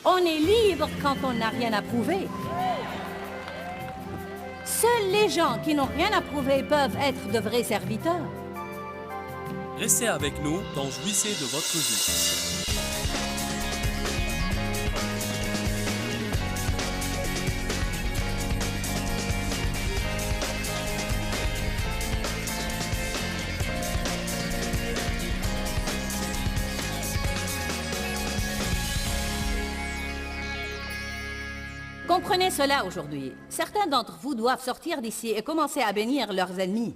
On est libre quand on n'a rien à prouver. Seuls les gens qui n'ont rien à prouver peuvent être de vrais serviteurs. Restez avec nous dans Jouissez de votre vie. Comprenez cela aujourd'hui. Certains d'entre vous doivent sortir d'ici et commencer à bénir leurs ennemis.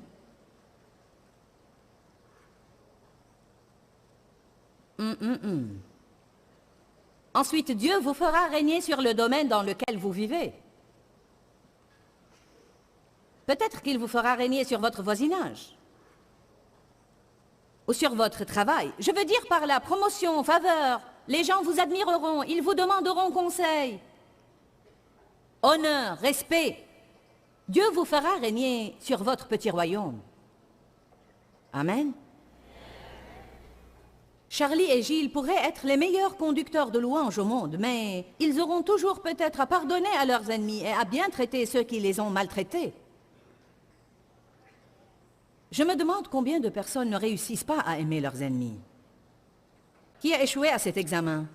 Ensuite, Dieu vous fera régner sur le domaine dans lequel vous vivez. Peut-être qu'il vous fera régner sur votre voisinage. Ou sur votre travail. Je veux dire par là, promotion, faveur. Les gens vous admireront, ils vous demanderont conseil. Honneur, respect. Dieu vous fera régner sur votre petit royaume. Amen. Charlie et Gilles pourraient être les meilleurs conducteurs de louanges au monde, mais ils auront toujours peut-être à pardonner à leurs ennemis et à bien traiter ceux qui les ont maltraités. Je me demande combien de personnes ne réussissent pas à aimer leurs ennemis. Qui a échoué à cet examen?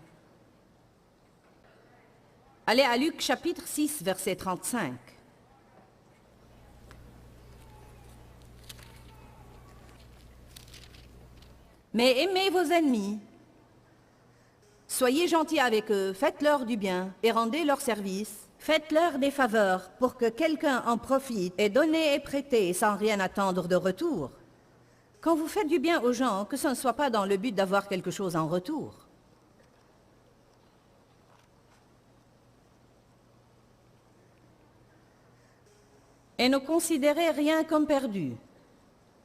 Allez à Luc chapitre 6, verset 35. Mais aimez vos ennemis. Soyez gentils avec eux, faites-leur du bien et rendez leur service. Faites-leur des faveurs pour que quelqu'un en profite et donnez et prêtez sans rien attendre de retour. Quand vous faites du bien aux gens, que ce ne soit pas dans le but d'avoir quelque chose en retour. Et ne considérez rien comme perdu.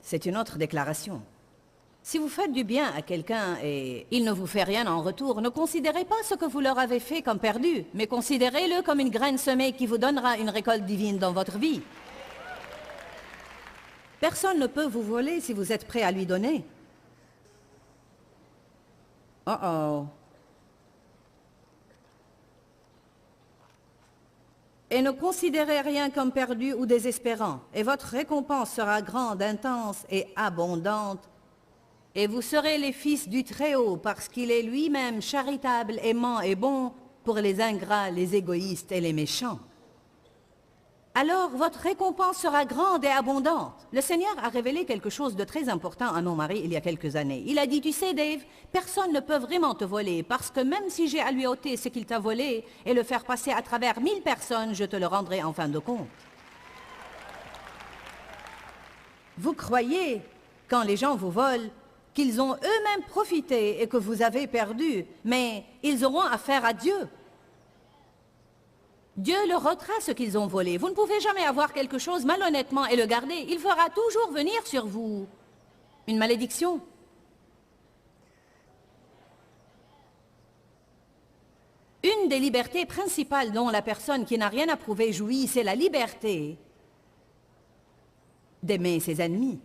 C'est une autre déclaration. Si vous faites du bien à quelqu'un et il ne vous fait rien en retour, ne considérez pas ce que vous leur avez fait comme perdu, mais considérez-le comme une graine semée qui vous donnera une récolte divine dans votre vie. Personne ne peut vous voler si vous êtes prêt à lui donner. Oh. Et ne considérez rien comme perdu ou désespérant, et votre récompense sera grande, intense et abondante. Et vous serez les fils du Très-Haut, parce qu'il est lui-même charitable, aimant et bon pour les ingrats, les égoïstes et les méchants. Alors votre récompense sera grande et abondante. Le Seigneur a révélé quelque chose de très important à mon mari il y a quelques années. Il a dit, tu sais Dave, personne ne peut vraiment te voler, parce que même si j'ai à lui ôter ce qu'il t'a volé et le faire passer à travers 1000 personnes, je te le rendrai en fin de compte. Vous croyez, quand les gens vous volent, qu'ils ont eux-mêmes profité et que vous avez perdu, mais ils auront affaire à Dieu. Dieu leur ôtera ce qu'ils ont volé. Vous ne pouvez jamais avoir quelque chose malhonnêtement et le garder. Il fera toujours venir sur vous une malédiction. Une des libertés principales dont la personne qui n'a rien à prouver jouit, c'est la liberté d'aimer ses ennemis.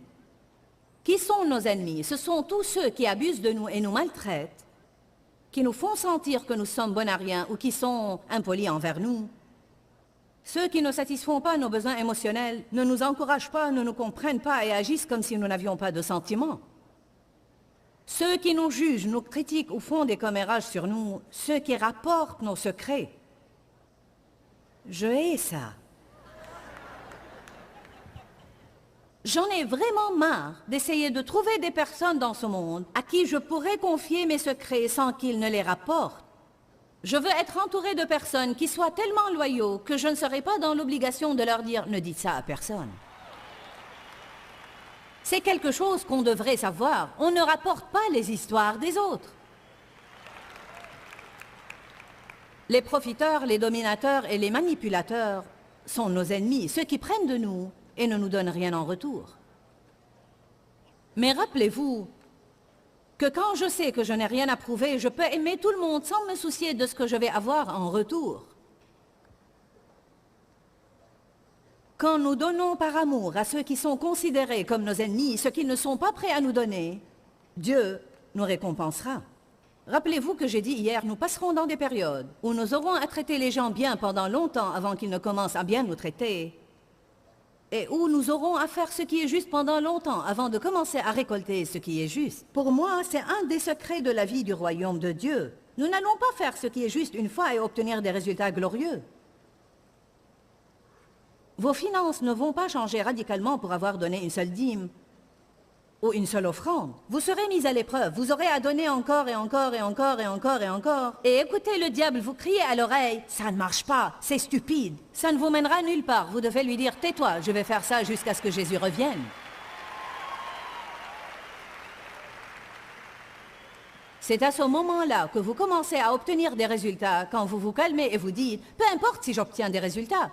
Qui sont nos ennemis? Ce sont tous ceux qui abusent de nous et nous maltraitent, qui nous font sentir que nous sommes bons à rien ou qui sont impolis envers nous. Ceux qui ne satisfont pas nos besoins émotionnels, ne nous encouragent pas, ne nous comprennent pas et agissent comme si nous n'avions pas de sentiments. Ceux qui nous jugent, nous critiquent ou font des commérages sur nous, ceux qui rapportent nos secrets. Je hais ça. J'en ai vraiment marre d'essayer de trouver des personnes dans ce monde à qui je pourrais confier mes secrets sans qu'ils ne les rapportent. Je veux être entouré de personnes qui soient tellement loyaux que je ne serai pas dans l'obligation de leur dire « ne dites ça à personne ». C'est quelque chose qu'on devrait savoir. On ne rapporte pas les histoires des autres. Les profiteurs, les dominateurs et les manipulateurs sont nos ennemis, ceux qui prennent de nous et ne nous donnent rien en retour. Mais rappelez-vous que quand je sais que je n'ai rien à prouver, je peux aimer tout le monde sans me soucier de ce que je vais avoir en retour. Quand nous donnons par amour à ceux qui sont considérés comme nos ennemis, ce qu'ils ne sont pas prêts à nous donner, Dieu nous récompensera. Rappelez-vous que j'ai dit hier, nous passerons dans des périodes où nous aurons à traiter les gens bien pendant longtemps avant qu'ils ne commencent à bien nous traiter. Et où nous aurons à faire ce qui est juste pendant longtemps avant de commencer à récolter ce qui est juste. Pour moi, c'est un des secrets de la vie du royaume de Dieu. Nous n'allons pas faire ce qui est juste une fois et obtenir des résultats glorieux. Vos finances ne vont pas changer radicalement pour avoir donné une seule dîme ou une seule offrande. Vous serez mis à l'épreuve, vous aurez à donner encore et encore et encore et encore et encore. Et écoutez le diable vous crier à l'oreille, ça ne marche pas, c'est stupide, ça ne vous mènera nulle part. Vous devez lui dire, tais-toi, je vais faire ça jusqu'à ce que Jésus revienne. C'est à ce moment-là que vous commencez à obtenir des résultats, quand vous vous calmez et vous dites, peu importe si j'obtiens des résultats.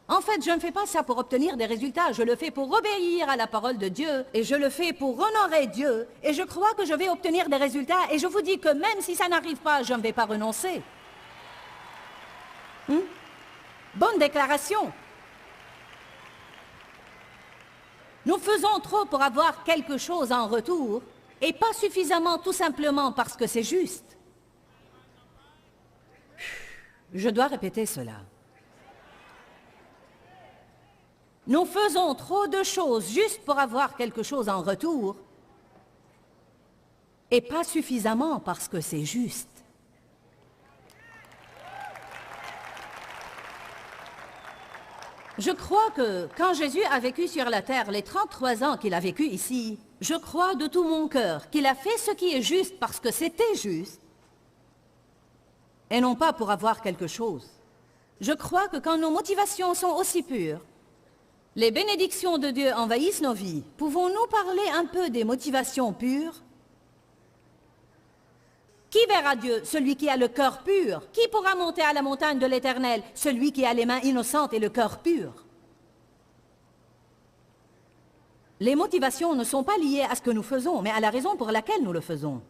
En fait, je ne fais pas ça pour obtenir des résultats, je le fais pour obéir à la parole de Dieu, et je le fais pour honorer Dieu, et je crois que je vais obtenir des résultats, et je vous dis que même si ça n'arrive pas, je ne vais pas renoncer. Bonne déclaration. Nous faisons trop pour avoir quelque chose en retour, et pas suffisamment tout simplement parce que c'est juste. Je dois répéter cela. Nous faisons trop de choses juste pour avoir quelque chose en retour et pas suffisamment parce que c'est juste. Je crois que quand Jésus a vécu sur la terre les 33 ans qu'il a vécu ici, je crois de tout mon cœur qu'il a fait ce qui est juste parce que c'était juste et non pas pour avoir quelque chose. Je crois que quand nos motivations sont aussi pures, les bénédictions de Dieu envahissent nos vies. Pouvons-nous parler un peu des motivations pures? Qui verra Dieu? Celui qui a le cœur pur. Qui pourra monter à la montagne de l'Éternel? Celui qui a les mains innocentes et le cœur pur. Les motivations ne sont pas liées à ce que nous faisons, mais à la raison pour laquelle nous le faisons.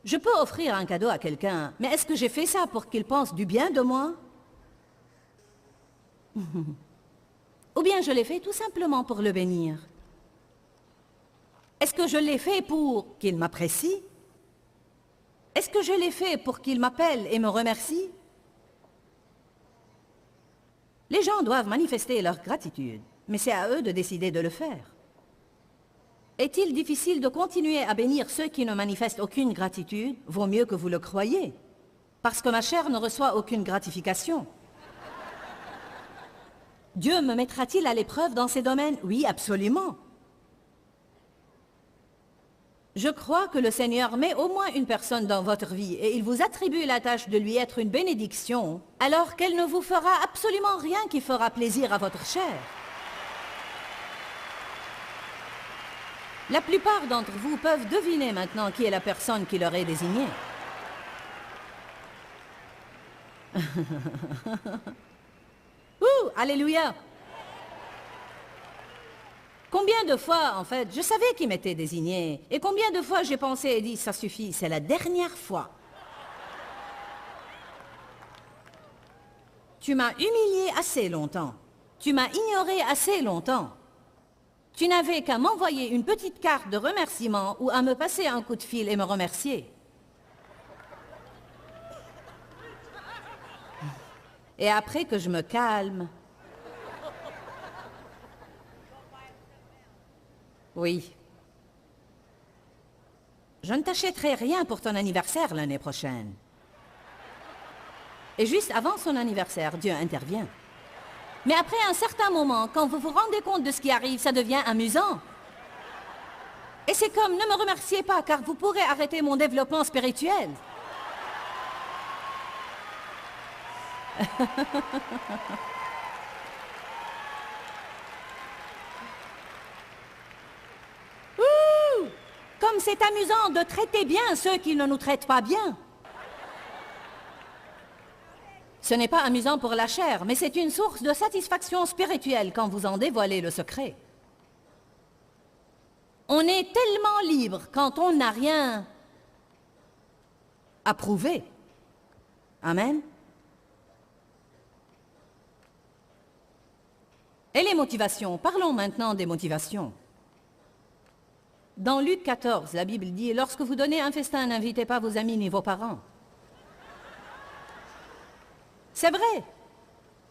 Je peux offrir un cadeau à quelqu'un, mais est-ce que j'ai fait ça pour qu'il pense du bien de moi? Ou bien je l'ai fait tout simplement pour le bénir? Est-ce que je l'ai fait pour qu'il m'apprécie? Est-ce que je l'ai fait pour qu'il m'appelle et me remercie? Les gens doivent manifester leur gratitude, mais c'est à eux de décider de le faire. Est-il difficile de continuer à bénir ceux qui ne manifestent aucune gratitude? Vaut mieux que vous le croyiez, parce que ma chair ne reçoit aucune gratification. Dieu me mettra-t-il à l'épreuve dans ces domaines? Oui, absolument. Je crois que le Seigneur met au moins une personne dans votre vie et il vous attribue la tâche de lui être une bénédiction, alors qu'elle ne vous fera absolument rien qui fera plaisir à votre chair. La plupart d'entre vous peuvent deviner maintenant qui est la personne qui leur est désignée. Ouh, alléluia! Combien de fois, en fait, je savais qui m'était désigné, et combien de fois j'ai pensé et dit, ça suffit, c'est la dernière fois. Tu m'as humilié assez longtemps. Tu m'as ignoré assez longtemps. Tu n'avais qu'à m'envoyer une petite carte de remerciement ou à me passer un coup de fil et me remercier. Et après que je me calme... Oui. Je ne t'achèterai rien pour ton anniversaire l'année prochaine. Et juste avant son anniversaire, Dieu intervient. Mais après un certain moment, quand vous vous rendez compte de ce qui arrive, ça devient amusant. Et c'est comme, ne me remerciez pas, car vous pourrez arrêter mon développement spirituel. Ouh! Comme c'est amusant de traiter bien ceux qui ne nous traitent pas bien. Ce n'est pas amusant pour la chair, mais c'est une source de satisfaction spirituelle quand vous en dévoilez le secret. On est tellement libre quand on n'a rien à prouver. Amen. Et les motivations, parlons maintenant des motivations. Dans Luc 14, la Bible dit, « Lorsque vous donnez un festin, n'invitez pas vos amis ni vos parents. » C'est vrai.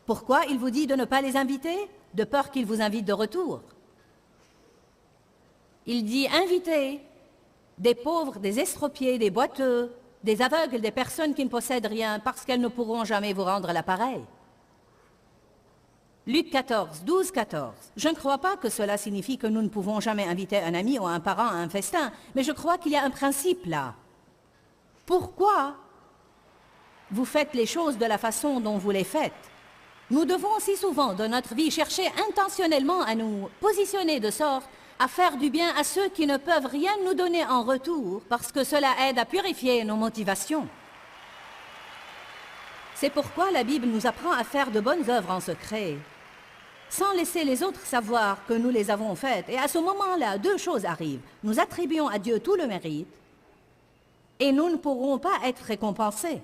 Pourquoi il vous dit de ne pas les inviter? De peur qu'ils vous invitent de retour. Il dit, invitez des pauvres, des estropiés, des boiteux, des aveugles, des personnes qui ne possèdent rien, parce qu'elles ne pourront jamais vous rendre l'appareil. Luc 14, 12, 14. Je ne crois pas que cela signifie que nous ne pouvons jamais inviter un ami ou un parent à un festin, mais je crois qu'il y a un principe là. Pourquoi vous faites les choses de la façon dont vous les faites? Nous devons si souvent dans notre vie chercher intentionnellement à nous positionner de sorte à faire du bien à ceux qui ne peuvent rien nous donner en retour, parce que cela aide à purifier nos motivations. C'est pourquoi la Bible nous apprend à faire de bonnes œuvres en secret, sans laisser les autres savoir que nous les avons faites. Et à ce moment-là, deux choses arrivent. Nous attribuons à Dieu tout le mérite, et nous ne pourrons pas être récompensés.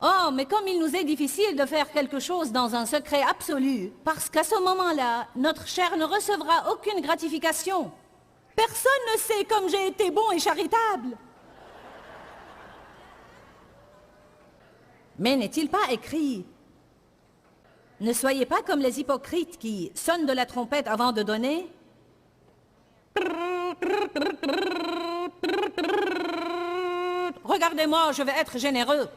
Oh, mais comme il nous est difficile de faire quelque chose dans un secret absolu, parce qu'à ce moment-là, notre chair ne recevra aucune gratification. Personne ne sait comme j'ai été bon et charitable. Mais n'est-il pas écrit, « Ne soyez pas comme les hypocrites qui sonnent de la trompette avant de donner » Regardez-moi, je vais être généreux.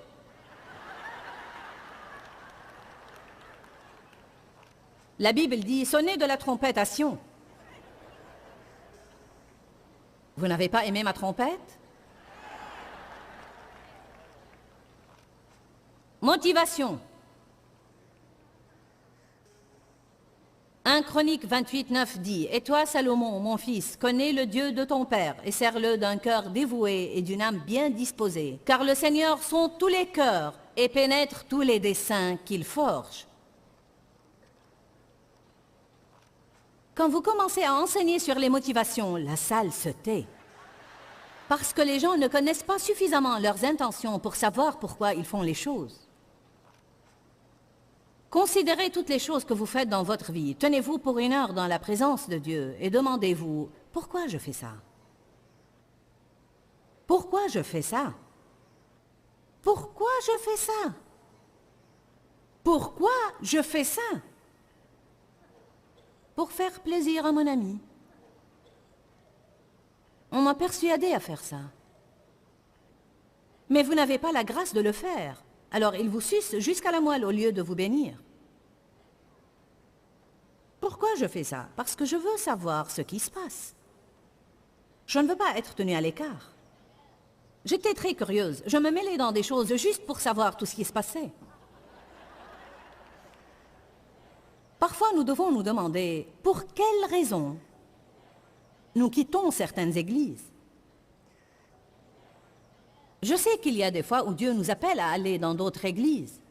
La Bible dit, sonnez de la trompette à Sion. Vous n'avez pas aimé ma trompette? Motivation. 1 Chronique 28, 9 dit, « Et toi, Salomon, mon fils, connais le Dieu de ton père, et sers-le d'un cœur dévoué et d'une âme bien disposée, car le Seigneur sonde tous les cœurs et pénètre tous les desseins qu'il forge. » Quand vous commencez à enseigner sur les motivations, la salle se tait. Parce que les gens ne connaissent pas suffisamment leurs intentions pour savoir pourquoi ils font les choses. Considérez toutes les choses que vous faites dans votre vie. Tenez-vous pour une heure dans la présence de Dieu et demandez-vous, pourquoi je fais ça? Pourquoi je fais ça? Pourquoi je fais ça? Pourquoi je fais ça? Pour faire plaisir à mon ami. On m'a persuadé à faire ça. Mais vous n'avez pas la grâce de le faire. Alors il vous suce jusqu'à la moelle au lieu de vous bénir. Pourquoi je fais ça? Parce que je veux savoir ce qui se passe. Je ne veux pas être tenue à l'écart. J'étais très curieuse. Je me mêlais dans des choses juste pour savoir tout ce qui se passait. Parfois, nous devons nous demander pour quelles raisons nous quittons certaines églises. Je sais qu'il y a des fois où Dieu nous appelle à aller dans d'autres églises.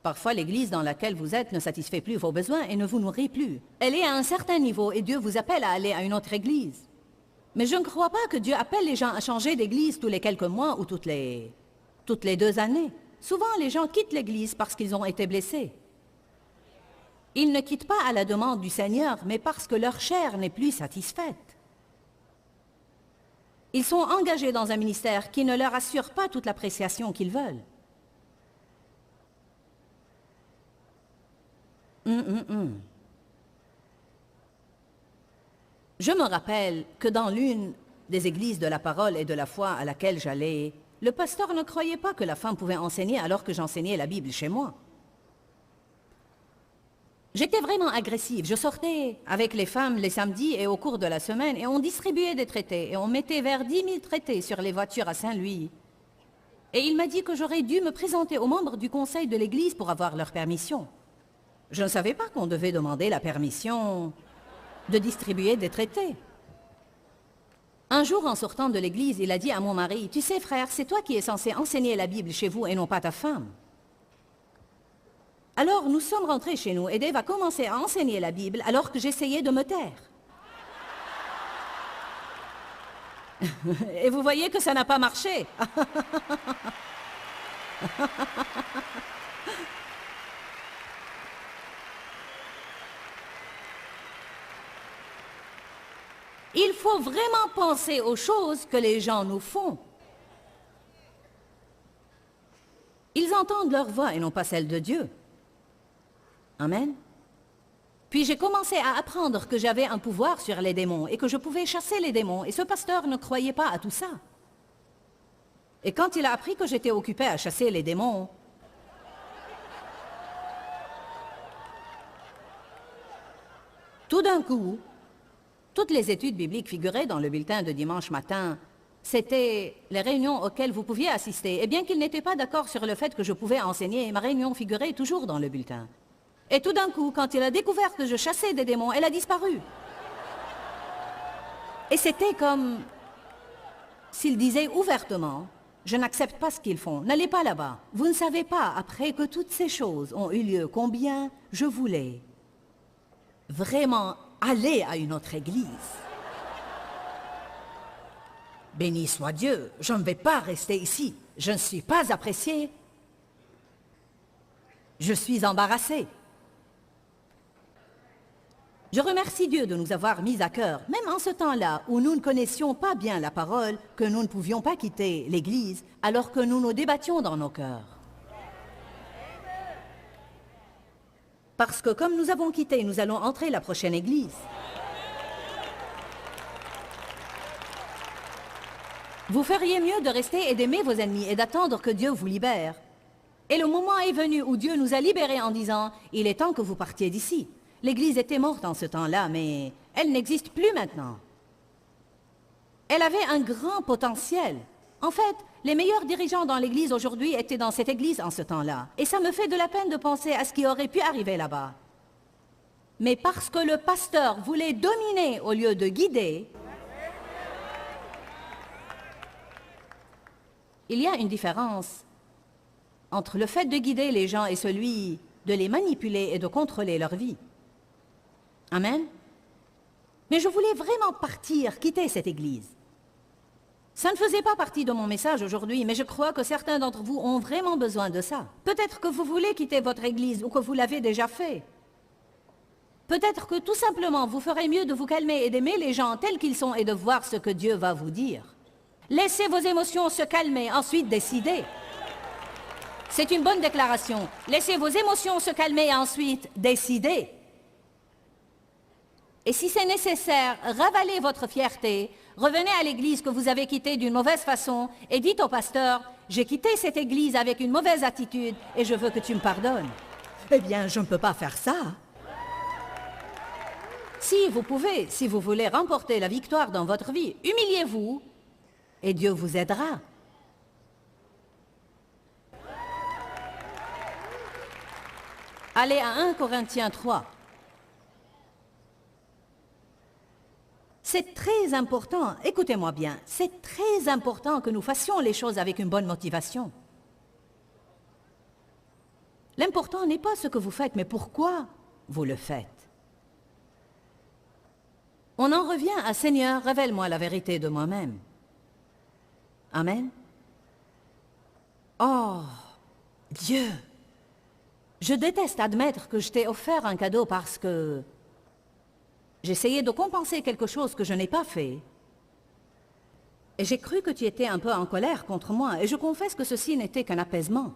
Parfois, l'église dans laquelle vous êtes ne satisfait plus vos besoins et ne vous nourrit plus. Elle est à un certain niveau et Dieu vous appelle à aller à une autre église. Mais je ne crois pas que Dieu appelle les gens à changer d'église tous les quelques mois ou toutes les 2 années. Souvent, les gens quittent l'église parce qu'ils ont été blessés. Ils ne quittent pas à la demande du Seigneur, mais parce que leur chair n'est plus satisfaite. Ils sont engagés dans un ministère qui ne leur assure pas toute l'appréciation qu'ils veulent. Je me rappelle que dans l'une des églises de la parole et de la foi à laquelle j'allais, le pasteur ne croyait pas que la femme pouvait enseigner alors que j'enseignais la Bible chez moi. J'étais vraiment agressive. Je sortais avec les femmes les samedis et au cours de la semaine et on distribuait des traités et on mettait vers 10 000 traités sur les voitures à Saint-Louis. Et il m'a dit que j'aurais dû me présenter aux membres du conseil de l'église pour avoir leur permission. Je ne savais pas qu'on devait demander la permission de distribuer des traités. Un jour, en sortant de l'église, il a dit à mon mari, « Tu sais, frère, c'est toi qui es censé enseigner la Bible chez vous et non pas ta femme. » Alors, nous sommes rentrés chez nous et Dave a commencé à enseigner la Bible alors que j'essayais de me taire. Et vous voyez que ça n'a pas marché. Il faut vraiment penser aux choses que les gens nous font. Ils entendent leur voix et non pas celle de Dieu. Amen. Puis j'ai commencé à apprendre que j'avais un pouvoir sur les démons et que je pouvais chasser les démons. Et ce pasteur ne croyait pas à tout ça. Et quand il a appris que j'étais occupé à chasser les démons, tout d'un coup, toutes les études bibliques figuraient dans le bulletin de dimanche matin. C'était les réunions auxquelles vous pouviez assister. Et bien qu'il n'était pas d'accord sur le fait que je pouvais enseigner, ma réunion figurait toujours dans le bulletin. Et tout d'un coup, quand il a découvert que je chassais des démons, elle a disparu. Et c'était comme s'il disait ouvertement, « Je n'accepte pas ce qu'ils font, n'allez pas là-bas. Vous ne savez pas, après que toutes ces choses ont eu lieu, combien je voulais vraiment aller à une autre église. Béni soit Dieu, je ne vais pas rester ici. Je ne suis pas apprécié. Je suis embarrassé. Je remercie Dieu de nous avoir mis à cœur, même en ce temps-là où nous ne connaissions pas bien la parole, que nous ne pouvions pas quitter l'Église, alors que nous nous débattions dans nos cœurs. Parce que comme nous avons quitté, nous allons entrer la prochaine Église. Vous feriez mieux de rester et d'aimer vos ennemis et d'attendre que Dieu vous libère. Et le moment est venu où Dieu nous a libérés en disant « Il est temps que vous partiez d'ici ». L'Église était morte en ce temps-là, mais elle n'existe plus maintenant. Elle avait un grand potentiel. En fait, les meilleurs dirigeants dans l'Église aujourd'hui étaient dans cette Église en ce temps-là. Et ça me fait de la peine de penser à ce qui aurait pu arriver là-bas. Mais parce que le pasteur voulait dominer au lieu de guider, il y a une différence entre le fait de guider les gens et celui de les manipuler et de contrôler leur vie. Amen. Mais je voulais vraiment partir, quitter cette Église. Ça ne faisait pas partie de mon message aujourd'hui, mais je crois que certains d'entre vous ont vraiment besoin de ça. Peut-être que vous voulez quitter votre Église ou que vous l'avez déjà fait. Peut-être que tout simplement vous ferez mieux de vous calmer et d'aimer les gens tels qu'ils sont et de voir ce que Dieu va vous dire. Laissez vos émotions se calmer, ensuite décidez. C'est une bonne déclaration. Laissez vos émotions se calmer et ensuite décidez. Et si c'est nécessaire, ravalez votre fierté, revenez à l'église que vous avez quittée d'une mauvaise façon et dites au pasteur, « J'ai quitté cette église avec une mauvaise attitude et je veux que tu me pardonnes. » Eh bien, je ne peux pas faire ça. Si vous pouvez, si vous voulez remporter la victoire dans votre vie, humiliez-vous et Dieu vous aidera. Allez à 1 Corinthiens 3. C'est très important, écoutez-moi bien, c'est très important que nous fassions les choses avec une bonne motivation. L'important n'est pas ce que vous faites, mais pourquoi vous le faites. On en revient à « Seigneur, révèle-moi la vérité de moi-même ». Amen. Oh, Dieu, je déteste admettre que je t'ai offert un cadeau parce que j'essayais de compenser quelque chose que je n'ai pas fait. Et j'ai cru que tu étais un peu en colère contre moi, et je confesse que ceci n'était qu'un apaisement.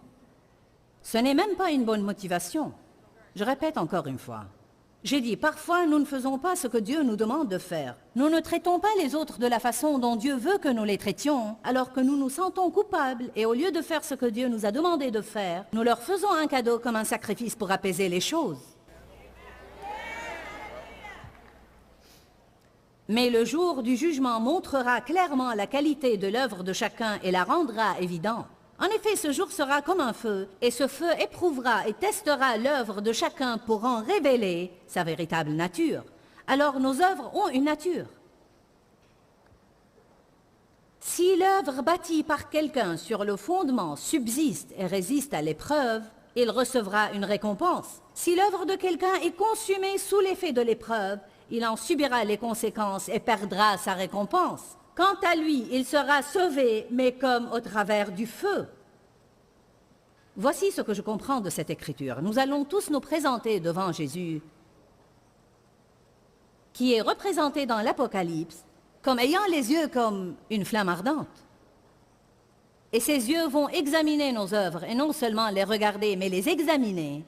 Ce n'est même pas une bonne motivation. Je répète encore une fois. J'ai dit, parfois nous ne faisons pas ce que Dieu nous demande de faire. Nous ne traitons pas les autres de la façon dont Dieu veut que nous les traitions, alors que nous nous sentons coupables, et au lieu de faire ce que Dieu nous a demandé de faire, nous leur faisons un cadeau comme un sacrifice pour apaiser les choses. Mais le jour du jugement montrera clairement la qualité de l'œuvre de chacun et la rendra évidente. En effet, ce jour sera comme un feu, et ce feu éprouvera et testera l'œuvre de chacun pour en révéler sa véritable nature. Alors nos œuvres ont une nature. Si l'œuvre bâtie par quelqu'un sur le fondement subsiste et résiste à l'épreuve, il recevra une récompense. Si l'œuvre de quelqu'un est consumée sous l'effet de l'épreuve, il en subira les conséquences et perdra sa récompense. Quant à lui, il sera sauvé, mais comme au travers du feu. Voici ce que je comprends de cette écriture. Nous allons tous nous présenter devant Jésus, qui est représenté dans l'Apocalypse, comme ayant les yeux comme une flamme ardente. Et ces yeux vont examiner nos œuvres, et non seulement les regarder, mais les examiner.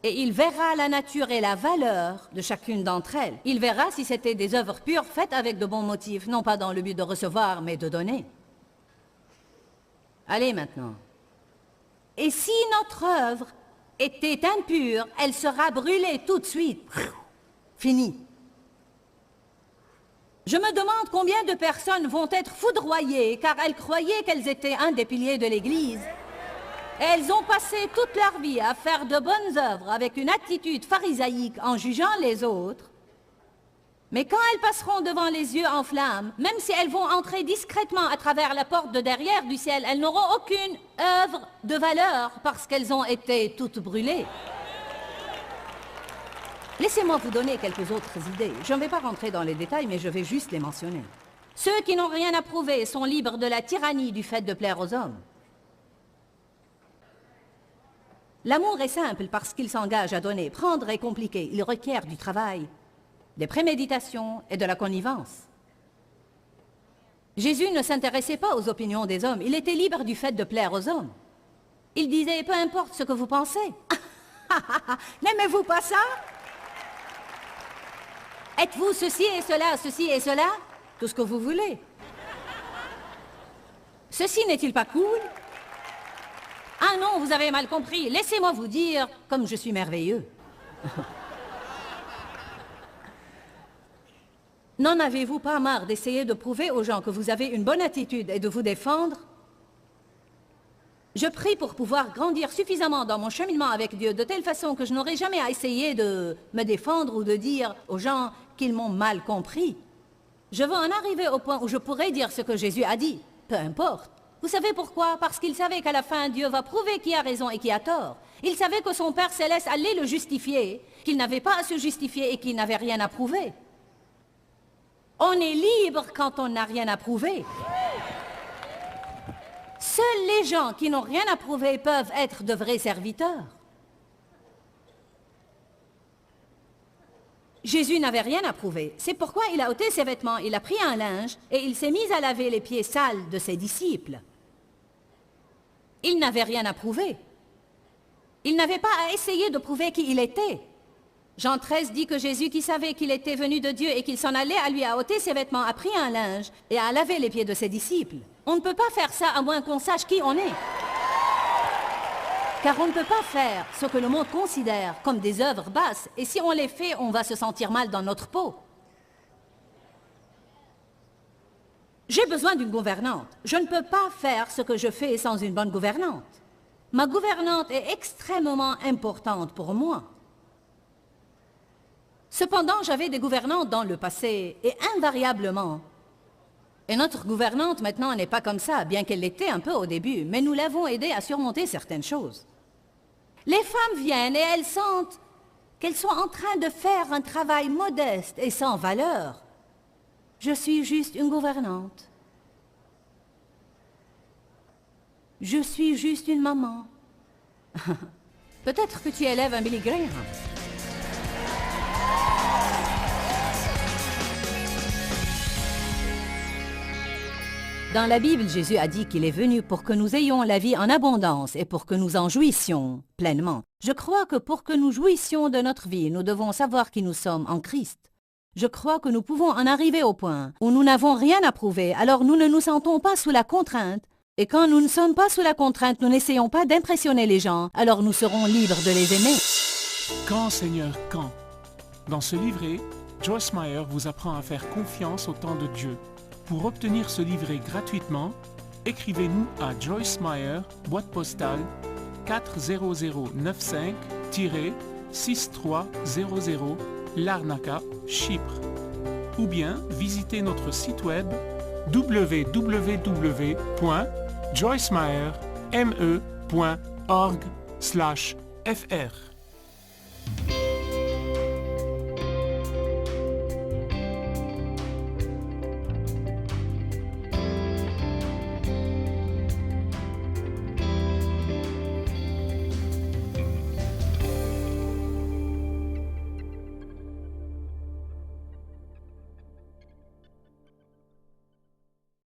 Et il verra la nature et la valeur de chacune d'entre elles. Il verra si c'était des œuvres pures faites avec de bons motifs, non pas dans le but de recevoir, mais de donner. Allez maintenant. Et si notre œuvre était impure, elle sera brûlée tout de suite. Fini. Je me demande combien de personnes vont être foudroyées car elles croyaient qu'elles étaient un des piliers de l'Église. Et elles ont passé toute leur vie à faire de bonnes œuvres avec une attitude pharisaïque en jugeant les autres. Mais quand elles passeront devant les yeux en flammes, même si elles vont entrer discrètement à travers la porte de derrière du ciel, elles n'auront aucune œuvre de valeur parce qu'elles ont été toutes brûlées. Laissez-moi vous donner quelques autres idées. Je ne vais pas rentrer dans les détails, mais je vais juste les mentionner. Ceux qui n'ont rien à prouver sont libres de la tyrannie du fait de plaire aux hommes. L'amour est simple parce qu'il s'engage à donner. Prendre est compliqué. Il requiert du travail, des préméditations et de la connivence. Jésus ne s'intéressait pas aux opinions des hommes. Il était libre du fait de plaire aux hommes. Il disait, peu importe ce que vous pensez. N'aimez-vous pas ça? Êtes-vous ceci et cela? Tout ce que vous voulez. Ceci n'est-il pas cool? Ah non, vous avez mal compris. Laissez-moi vous dire comme je suis merveilleux. N'en avez-vous pas marre d'essayer de prouver aux gens que vous avez une bonne attitude et de vous défendre? Je prie pour pouvoir grandir suffisamment dans mon cheminement avec Dieu de telle façon que je n'aurai jamais à essayer de me défendre ou de dire aux gens qu'ils m'ont mal compris. Je veux en arriver au point où je pourrai dire ce que Jésus a dit, peu importe. Vous savez pourquoi? Parce qu'il savait qu'à la fin, Dieu va prouver qui a raison et qui a tort. Il savait que son Père Céleste allait le justifier, qu'il n'avait pas à se justifier et qu'il n'avait rien à prouver. On est libre quand on n'a rien à prouver. Seuls les gens qui n'ont rien à prouver peuvent être de vrais serviteurs. Jésus n'avait rien à prouver. C'est pourquoi il a ôté ses vêtements, il a pris un linge et il s'est mis à laver les pieds sales de ses disciples. Il n'avait rien à prouver. Il n'avait pas à essayer de prouver qui il était. Jean 13 dit que Jésus, qui savait qu'il était venu de Dieu et qu'il s'en allait à lui, a ôté ses vêtements, a pris un linge et a lavé les pieds de ses disciples. On ne peut pas faire ça à moins qu'on sache qui on est. Car on ne peut pas faire ce que le monde considère comme des œuvres basses, et si on les fait, on va se sentir mal dans notre peau. J'ai besoin d'une gouvernante. Je ne peux pas faire ce que je fais sans une bonne gouvernante. Ma gouvernante est extrêmement importante pour moi. Cependant, j'avais des gouvernantes dans le passé, et invariablement. Et notre gouvernante maintenant n'est pas comme ça, bien qu'elle l'était un peu au début, mais nous l'avons aidée à surmonter certaines choses. Les femmes viennent et elles sentent qu'elles sont en train de faire un travail modeste et sans valeur. Je suis juste une gouvernante. Je suis juste une maman. Peut-être que tu élèves un Billy Graham. Dans la Bible, Jésus a dit qu'il est venu pour que nous ayons la vie en abondance et pour que nous en jouissions pleinement. Je crois que pour que nous jouissions de notre vie, nous devons savoir qui nous sommes en Christ. Je crois que nous pouvons en arriver au point où nous n'avons rien à prouver, alors nous ne nous sentons pas sous la contrainte. Et quand nous ne sommes pas sous la contrainte, nous n'essayons pas d'impressionner les gens, alors nous serons libres de les aimer. Quand, Seigneur, quand? Dans ce livret, Joyce Meyer vous apprend à faire confiance au temps de Dieu. Pour obtenir ce livret gratuitement, écrivez-nous à Joyce Meyer, boîte postale 40095-6300, Larnaca, Chypre. Ou bien visitez notre site web www.joycemeyer.org/fr.